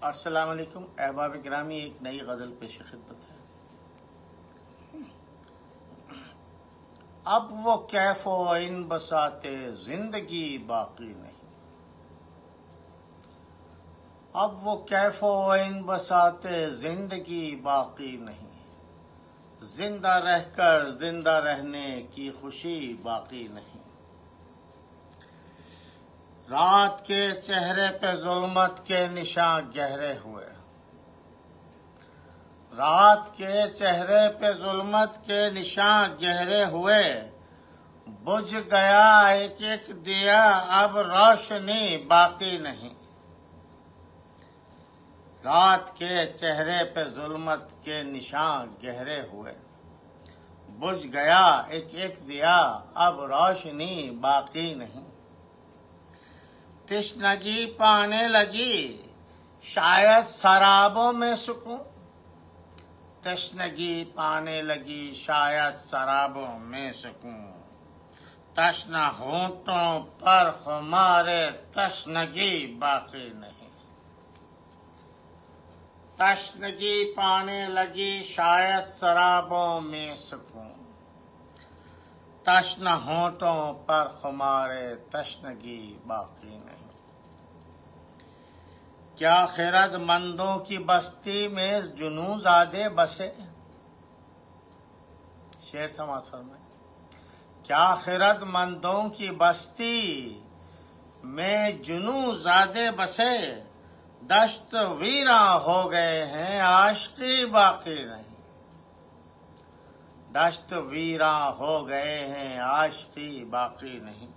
السلام علیکم احباب گرامی، ایک نئی غزل پیش خدمت ہے۔ اب وہ کیف و ان بساتے زندگی باقی نہیں، اب وہ کیف و ان بساتے زندگی باقی نہیں، زندہ رہ کر زندہ رہنے کی خوشی باقی نہیں۔ رات کے چہرے پہ ظلمت کے نشاں گہرے ہوئے، رات کے چہرے پہ ظلمت کے نشاں گہرے ہوئے، بجھ گیا ایک ایک دیا اب روشنی باقی نہیں۔ رات کے چہرے پہ ظلمت کے نشاں گہرے ہوئے، بجھ گیا ایک ایک دیا اب روشنی باقی نہیں۔ تشنگی پانے لگی شاید سرابوں میں سکون، تشنگی پانے لگی شاید سرابوں میں سکون، تشنہ ہونٹوں پر خمار تشنگی باقی نہیں۔ تشنگی پانے لگی شاید سرابوں میں سکون، تشنہ ہونٹوں پر خمار تشنگی باقی نہیں۔ کیا خرد مندوں کی بستی میں جنوں زادے بسے، شعر سماعت فرمائیں۔ کیا خرد مندوں کی بستی میں جنوں زادے بسے، دشت ویراں ہو گئے ہیں عاشقی باقی نہیں۔ دشت ویراں ہو گئے ہیں عاشقی باقی نہیں۔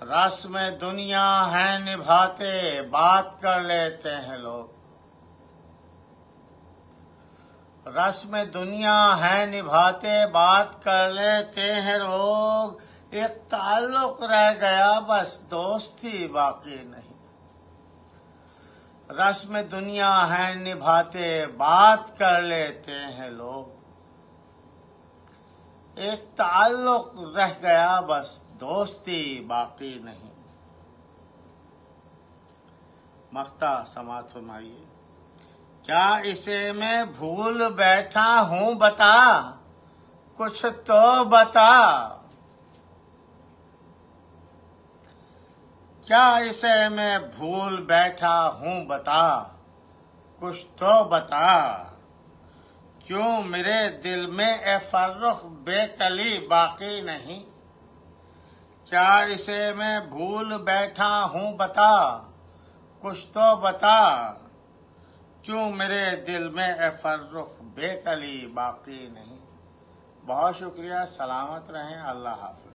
رسم دنیا ہے نبھاتے بات کر لیتے ہیں لوگ، رسم دنیا ہے نبھاتے بات کر لیتے ہیں لوگ، ایک تعلق رہ گیا بس دوستی باقی نہیں۔ رسم دنیا ہے نبھاتے بات کر لیتے ہیں لوگ، ایک تعلق رہ گیا بس دوستی باقی نہیں۔ مقطع سماعت فرمائیے۔ کیا اسے میں بھول بیٹھا ہوں بتا، کچھ تو بتا۔ کیا اسے میں بھول بیٹھا ہوں بتا، کچھ تو بتا۔ کیوں میرے دل میں اے فرخ بے کلی باقی نہیں، کیا اسے میں بھول بیٹھا ہوں بتا، کچھ تو بتا۔ کیوں میرے دل میں اے فرخ بے کلی باقی نہیں۔ بہت شکریہ، سلامت رہیں، اللہ حافظ۔